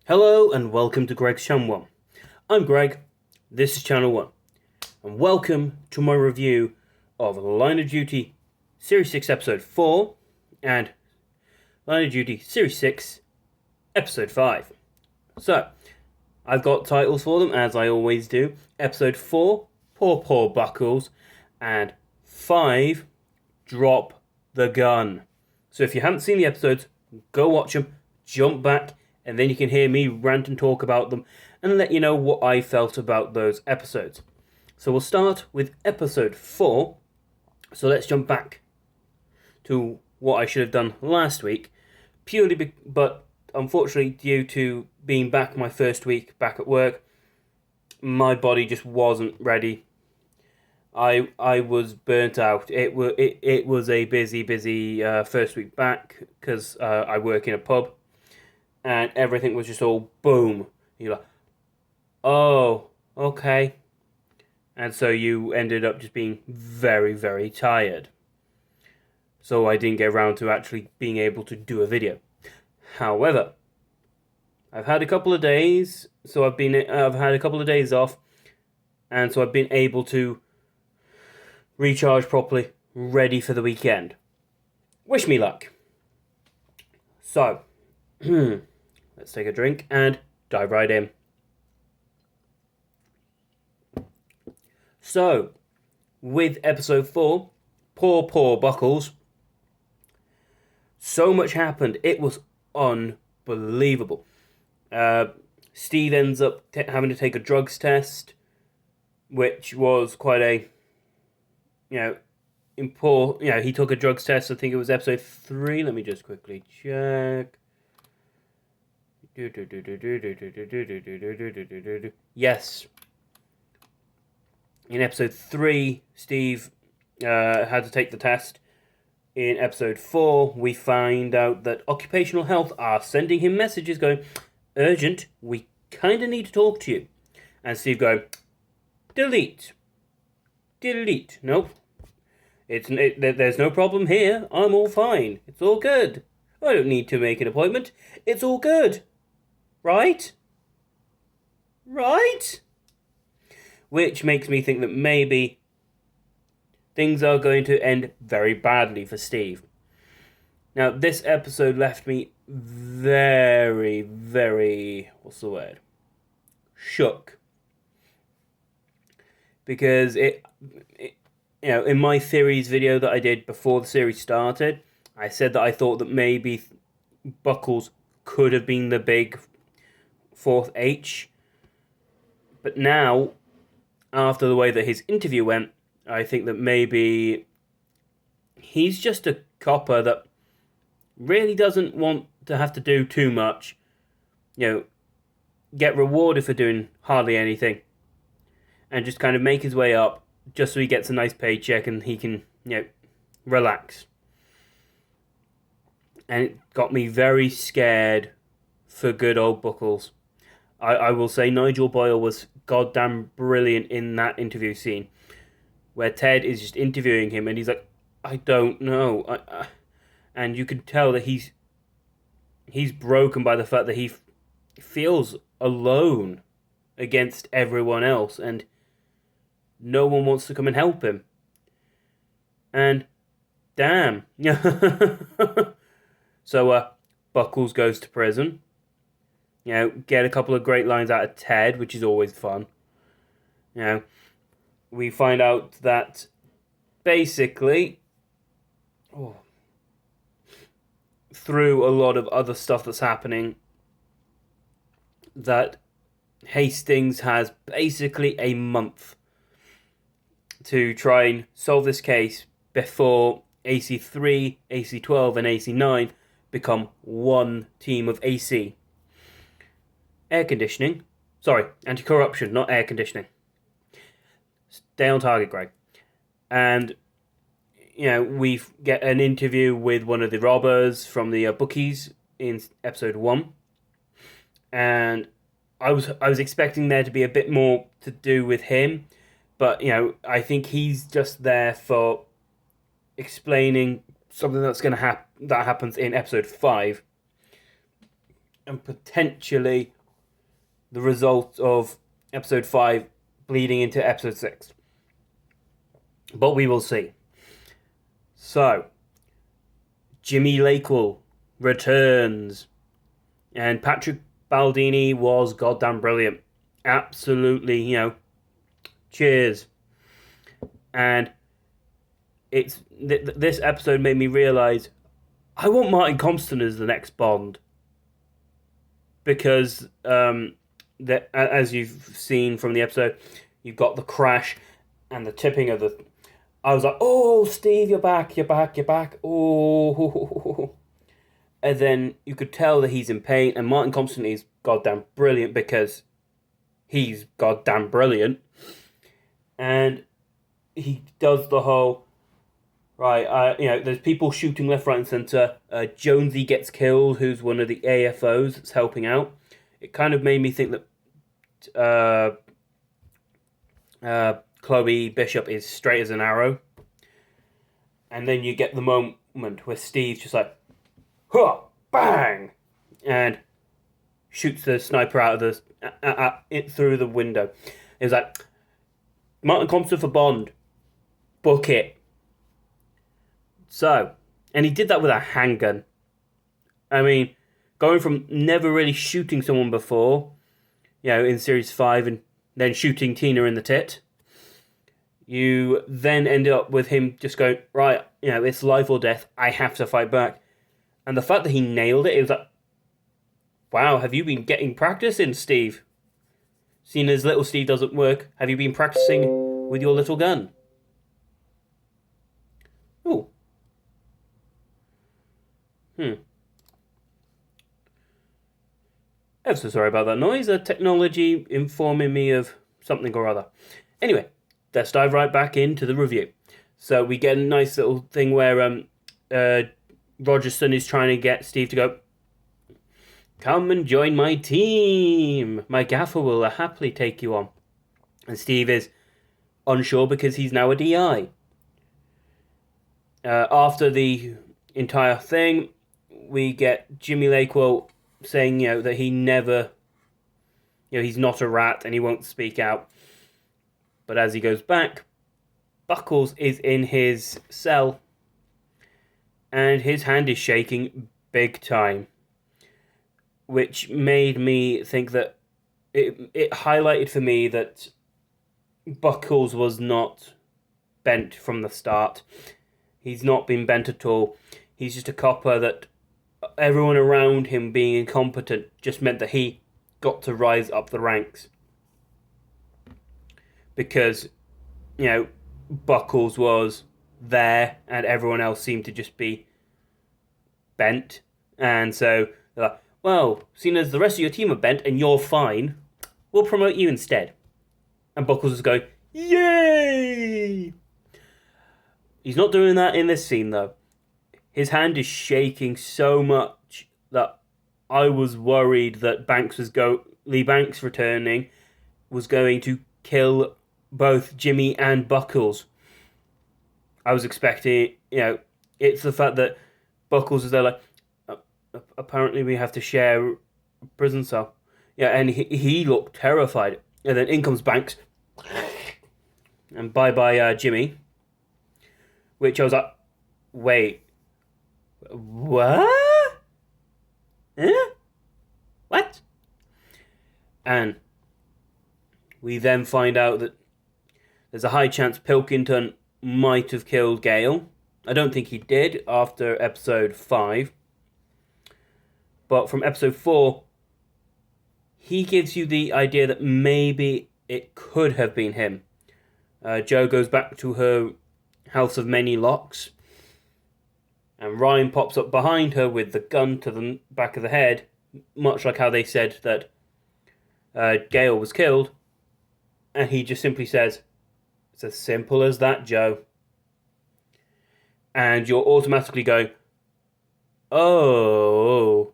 Hello and welcome to Greg's Channel 1. I'm Greg, this is Channel 1, and welcome to my review of Line of Duty Series 6 Episode 4 and Line of Duty Series 6 Episode 5. So, I've got titles for them as I always do. Episode 4, Poor Buckells, and 5, Drop the Gun. So if you haven't seen the episodes, go watch them, jump back, and then you can hear me rant and talk about them and let you know what I felt about those episodes. So we'll start with episode 4. So let's jump back to what I should have done last week. But unfortunately, due to being back my first week back at work, my body just wasn't ready. I was burnt out. It was a busy first week back because I work in a pub. And everything was just all boom. You're like, oh, okay. And so you ended up just being very, very tired. So I didn't get around to actually being able to do a video. However, I've had a couple of days, so I've had a couple of days off, and so I've been able to recharge properly, ready for the weekend. Wish me luck. So, let's take a drink and dive right in. So, with episode 4, Poor Buckells, so much happened. It was unbelievable. Steve ends up having to take a drugs test, which was quite a, important. He took a drugs test. I think it was episode 3. Let me just quickly check. Yes. In episode 3, Steve had to take the test. In episode 4, we find out that Occupational Health are sending him messages going, urgent, we kind of need to talk to you. And Steve going, delete. Nope. There's no problem here. I'm all fine. It's all good. I don't need to make an appointment. It's all good. Right? Which makes me think that maybe things are going to end very badly for Steve. Now, this episode left me very, very, shook. Because in my theories video that I did before the series started, I said that I thought that maybe Buckells could have been the big fourth H. But now, after the way that his interview went, I think that maybe he's just a copper that really doesn't want to have to do too much. Get rewarded for doing hardly anything. And just kind of make his way up just so he gets a nice paycheck and he can, relax. And it got me very scared for good old Buckells. I will say Nigel Boyle was goddamn brilliant in that interview scene where Ted is just interviewing him and he's like, I don't know. And you can tell that he's broken by the fact that he feels alone against everyone else and no one wants to come and help him. And damn. So Buckells goes to prison. Get a couple of great lines out of Ted, which is always fun. We find out that basically, through a lot of other stuff that's happening, that Hastings has basically a month to try and solve this case before AC3, AC12, and AC9 become one team of AC. Air conditioning. Sorry, anti-corruption, not air conditioning. Stay on target, Greg. And, we get an interview with one of the robbers from the Buckells in episode 1. And I was expecting there to be a bit more to do with him. But, I think he's just there for explaining something that's going to that happens in episode 5. And potentially the result of episode 5 bleeding into episode 6. But we will see. So, Jimmy Lakewell returns. And Patrick Baldini was goddamn brilliant. Absolutely, cheers. And this episode made me realise I want Martin Compston as the next Bond. Because, as you've seen from the episode, you've got the crash and the tipping of the... I was like, oh, Steve, you're back. Oh. And then you could tell that he's in pain. And Martin Compston is goddamn brilliant because he's goddamn brilliant. And he does the whole... Right, there's people shooting left, right, and centre. Jonesy gets killed, who's one of the AFOs that's helping out. It kind of made me think that Chloe Bishop is straight as an arrow. And then you get the moment where Steve's just like, huh, bang! And shoots the sniper out of through the window. It was like, Martin Compston for Bond. Book it. So, and he did that with a handgun. I mean, going from never really shooting someone before, in Series 5, and then shooting Tina in the tit, you then end up with him just going, right, it's life or death, I have to fight back. And the fact that he nailed it was like, wow, have you been getting practice in, Steve? Seeing as little Steve doesn't work, have you been practicing with your little gun? Ooh. I'm so sorry about that noise. Technology informing me of something or other. Anyway, let's dive right back into the review. So we get a nice little thing where Rogerson is trying to get Steve to go, come and join my team. My gaffer will happily take you on. And Steve is unsure because he's now a DI. After the entire thing, we get Jimmy Lakewell saying, that he never, he's not a rat and he won't speak out. But as he goes back, Buckells is in his cell and his hand is shaking big time, which made me think that it highlighted for me that Buckells was not bent from the start. He's not been bent at all. He's just a copper that everyone around him being incompetent just meant that he got to rise up the ranks. Because, Buckells was there and everyone else seemed to just be bent. And so they're like, well, seeing as the rest of your team are bent and you're fine, we'll promote you instead. And Buckells is going, yay! He's not doing that in this scene, though. His hand is shaking so much that I was worried that Lee Banks returning was going to kill both Jimmy and Buckells. I was expecting, it's the fact that Buckells is there like, apparently we have to share a prison cell. Yeah, and he looked terrified. And then in comes Banks. And bye-bye Jimmy. Which I was like, wait, what? Huh? What? And we then find out that there's a high chance Pilkington might have killed Gale. I don't think he did after episode 5. But from episode 4, he gives you the idea that maybe it could have been him. Jo goes back to her house of many locks. And Ryan pops up behind her with the gun to the back of the head, much like how they said that Gale was killed. And he just simply says, it's as simple as that, Jo. And you're automatically going, oh.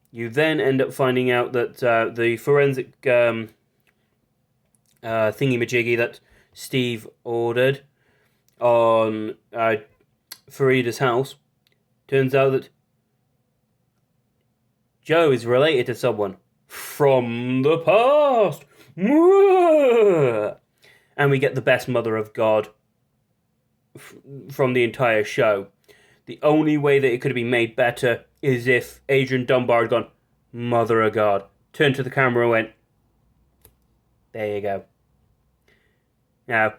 You then end up finding out that the forensic thingy-majiggy that Steve ordered on Farida's house, turns out that Joe is related to someone from the past. And we get the best Mother of God from the entire show. The only way that it could have been made better is if Adrian Dunbar had gone, Mother of God, turned to the camera and went, there you go. Now,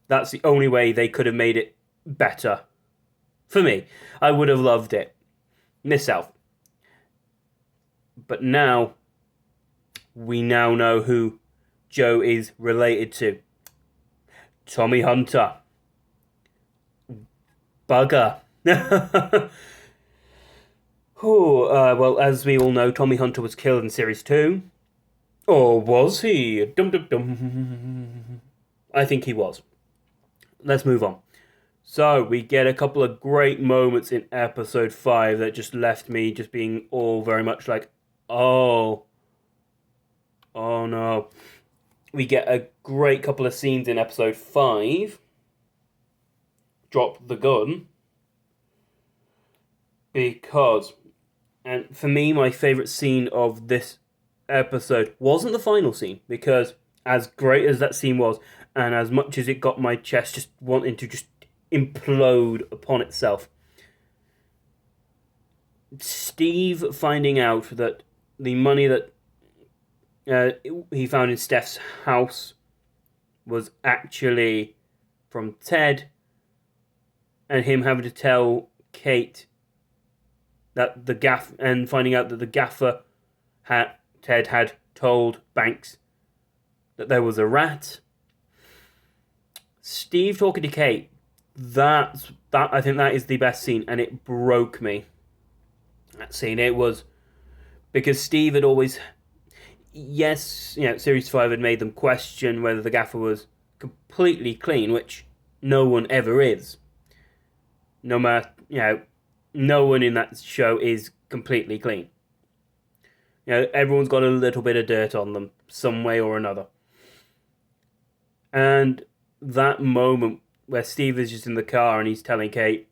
that's the only way they could have made it better. For me, I would have loved it myself. But now, we now know who Joe is related to. Tommy Hunter. Bugger. Well, as we all know, Tommy Hunter was killed in Series 2. Or was he? Dum dum dum. I think he was. Let's move on. So, we get a couple of great moments in Episode 5 that just left me just being all very much like, oh no. We get a great couple of scenes in Episode 5. Drop the gun. Because, and for me, my favourite scene of this episode wasn't the final scene, because as great as that scene was, and as much as it got my chest just wanting to just implode upon itself, Steve finding out that the money that he found in Steph's house was actually from Ted, and him having to tell Kate that and finding out that the gaffer Ted had told Banks that there was a rat. Steve talking to Kate, that I think that is the best scene, and it broke me. That scene, it was because Steve had always, yes, Series 5 had made them question whether the gaffer was completely clean, which no one ever is. No matter, no one in that show is completely clean. Everyone's got a little bit of dirt on them, some way or another. And that moment where Steve is just in the car and he's telling Kate,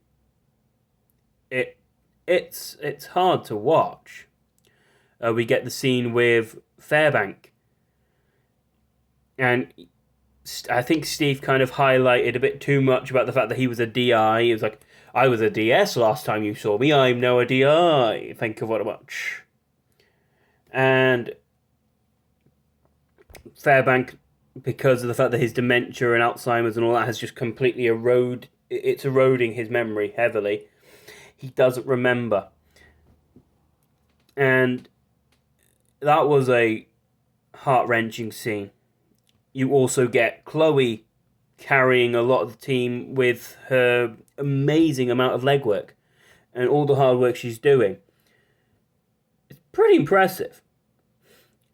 it's hard to watch. We get the scene with Fairbank, and I think Steve kind of highlighted a bit too much about the fact that he was a DI. He was like, I was a DS last time you saw me, I'm now a DI. Thank you very much. And Fairbank, because of the fact that his dementia and Alzheimer's and all that has just completely it's eroding his memory heavily. He doesn't remember. And that was a heart-wrenching scene. You also get Chloe carrying a lot of the team with her amazing amount of legwork and all the hard work she's doing. It's pretty impressive.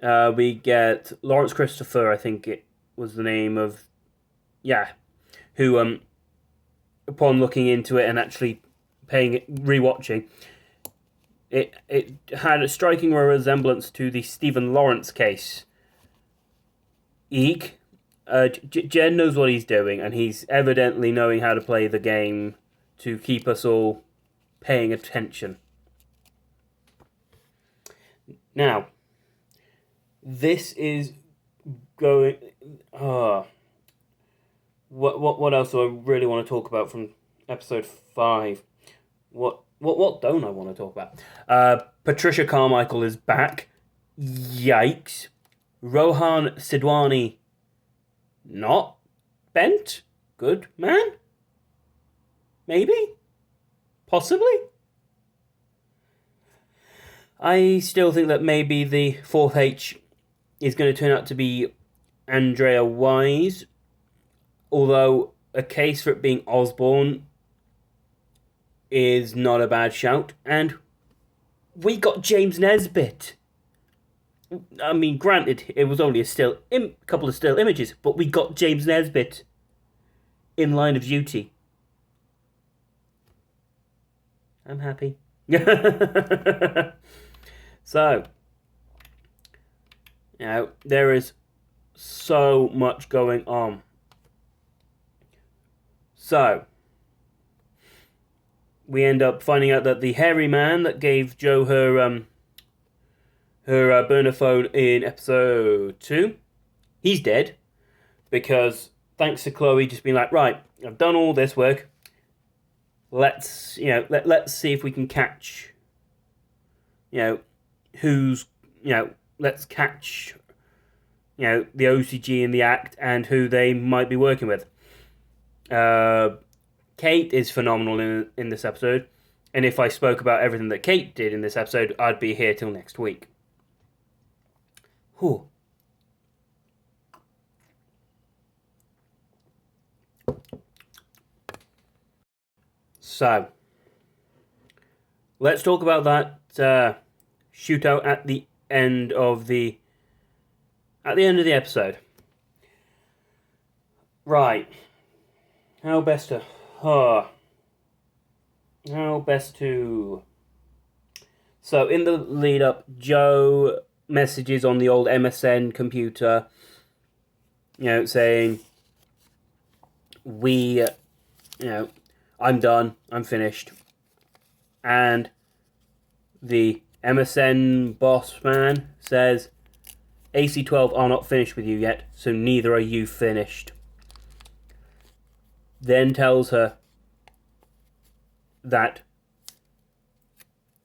We get Lawrence Christopher, I think it was the name of, who, upon looking into it and actually rewatching, it had a striking resemblance to the Stephen Lawrence case. Eek. Jen knows what he's doing, and he's evidently knowing how to play the game to keep us all paying attention. Now, this is going. What else do I really want to talk about from episode 5? What don't I want to talk about? Patricia Carmichael is back. Yikes. Rohan Sidwani not bent? Good man? Maybe? Possibly? I still think that maybe the fourth H is going to turn out to be Andrea Wise, although a case for it being Osborne is not a bad shout. And we got James Nesbitt. I mean, granted, it was only a couple of still images, but we got James Nesbitt in Line of Duty. I'm happy. So, there is so much going on. So, we end up finding out that the hairy man that gave Jo her her burner phone in episode 2. He's dead because thanks to Chloe just being like, right, I've done all this work. Let's see if we can catch, who's, let's catch, the OCG in the act and who they might be working with. Kate is phenomenal in this episode. And if I spoke about everything that Kate did in this episode, I'd be here till next week. Whew. So, let's talk about that shootout at the end of the episode. Right. How best to So in the lead up, Joe messages on the old MSN computer, saying, I'm done, I'm finished. And the MSN boss man says, AC-12 are not finished with you yet, so neither are you finished. Then tells her that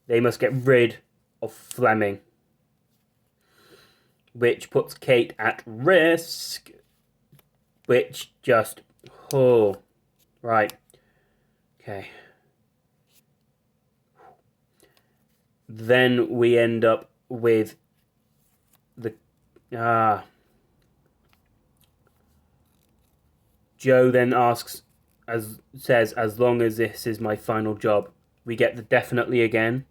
they must get rid of Fleming, which puts Kate at risk, which just, right, okay. Then we end up with the, Joe then says, as long as this is my final job. We get the definitely again.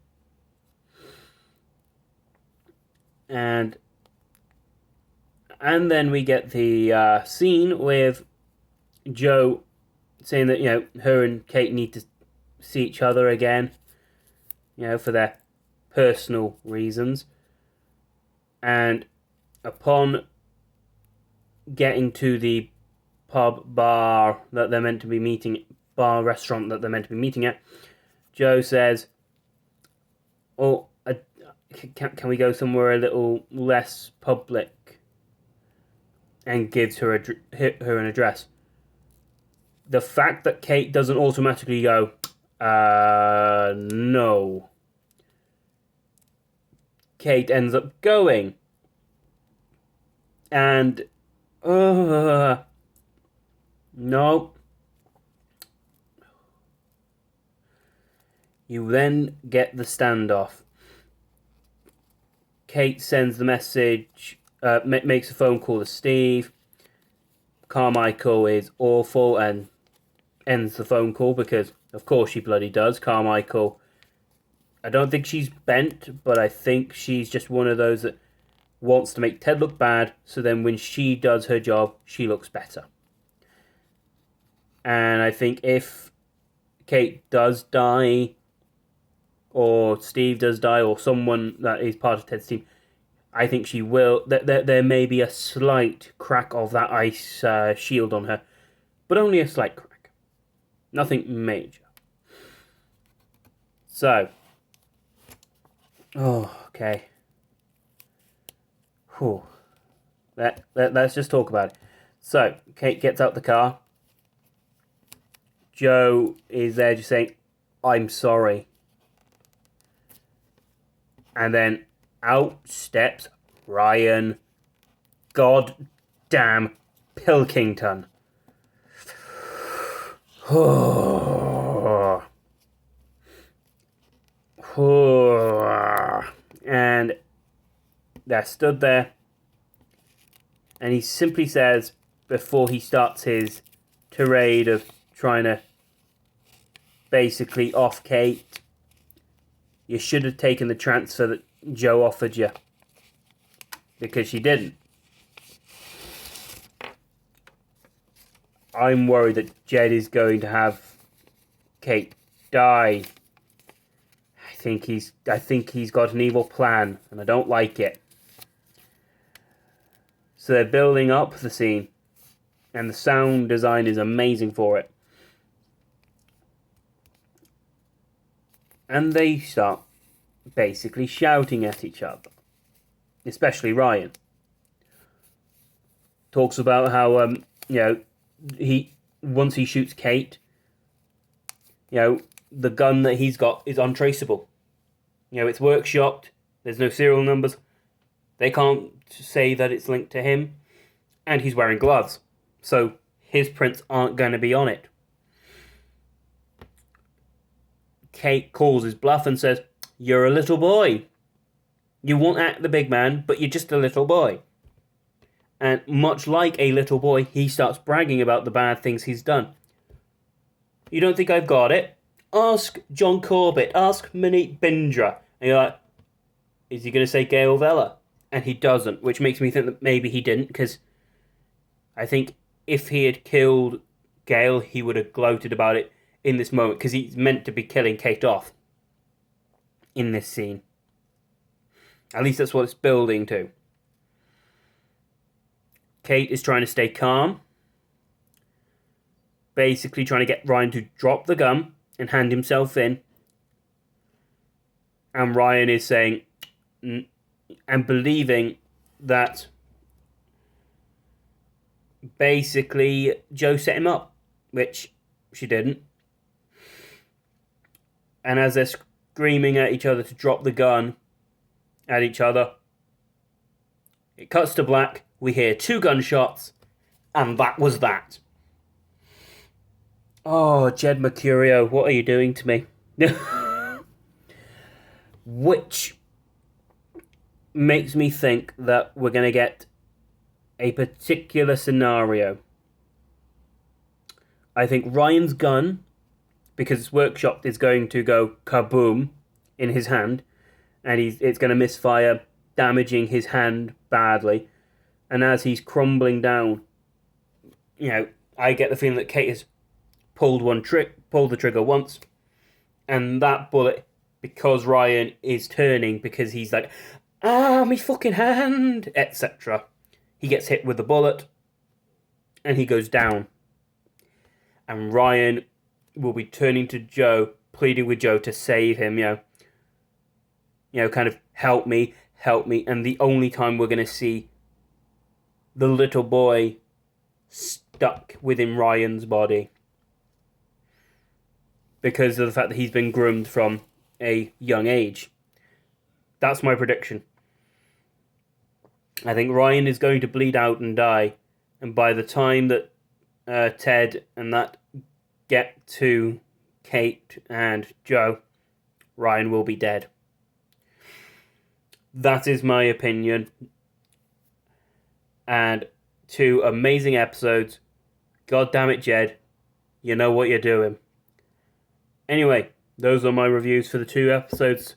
And then we get the scene with Joe saying that, her and Kate need to see each other again, for their personal reasons. And upon getting to the restaurant that they're meant to be meeting at, Joe says, can we go somewhere a little less public? And gives her an address. The fact that Kate doesn't automatically go, no. Kate ends up going. And, no. You then get the standoff. Kate sends the message, makes a phone call to Steve. Carmichael is awful and ends the phone call because, of course, she bloody does. Carmichael, I don't think she's bent, but I think she's just one of those that wants to make Ted look bad, so then when she does her job, she looks better. And I think if Kate does die, or Steve does die, or someone that is part of Ted's team, I think she will. There may be a slight crack of that ice shield on her, but only a slight crack. Nothing major. So, okay. Whew. Let's just talk about it. So, Kate gets out the car. Joe is there just saying, I'm sorry. And then out steps Ryan goddamn Pilkington. And they're stood there. And he simply says, before he starts his tirade of trying to basically off Kate, you should have taken the transfer that Joe offered you. Because she didn't. I'm worried that Jed is going to have Kate die. I think he's got an evil plan, and I don't like it. So they're building up the scene, and the sound design is amazing for it. And they start basically shouting at each other. especially Ryan. Talks about how he once he shoots Kate, the gun that he's got is untraceable. It's workshopped. There's no serial numbers. They can't say that it's linked to him, and he's wearing gloves, so his prints aren't going to be on it. Kate calls his bluff and says, "You're a little boy. You won't act the big man, but you're just a little boy." And much like a little boy, he starts bragging about the bad things he's done. "You don't think I've got it? Ask John Corbett. Ask Monique Bindra." And you're like, is he going to say Gail Vella? And he doesn't, which makes me think that maybe he didn't, because I think if he had killed Gail, he would have gloated about it in this moment, because he's meant to be killing Kate off in this scene. At least that's what it's building to. Kate is trying to stay calm, basically trying to get Ryan to drop the gun and hand himself in. And Ryan is saying and believing that basically Jo set him up, which she didn't. And as they're screaming at each other to drop the gun at each other, it cuts to black. We hear 2 gunshots, and that was that. Oh, Jed Mercurio, what are you doing to me? Which makes me think that we're going to get a particular scenario. I think Ryan's gun, because it's workshopped, is going to go kaboom in his hand, and it's going to misfire, damaging his hand badly. And as he's crumbling down, I get the feeling that Kate has pulled the trigger once, and that bullet, because Ryan is turning, because he's like, my fucking hand, etc. He gets hit with the bullet, and he goes down. And Ryan will be turning to Jo, pleading with Jo to save him, kind of help me. And the only time we're going to see the little boy stuck within Ryan's body, because of the fact that he's been groomed from a young age. That's my prediction. I think Ryan is going to bleed out and die, and by the time that Ted and that get to Kate and Jo, Ryan will be dead. That is my opinion. And 2 amazing episodes. God damn it, Jed. You know what you're doing. Anyway, those are my reviews for the 2 episodes.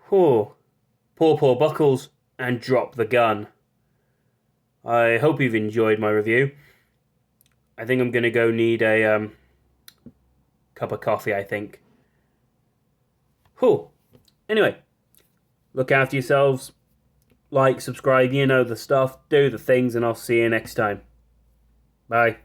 Poor Buckells and Drop the Gun. I hope you've enjoyed my review. I think I'm going to go need a cup of coffee, I think. Anyway, look after yourselves. Like, subscribe, the stuff. Do the things, and I'll see you next time. Bye.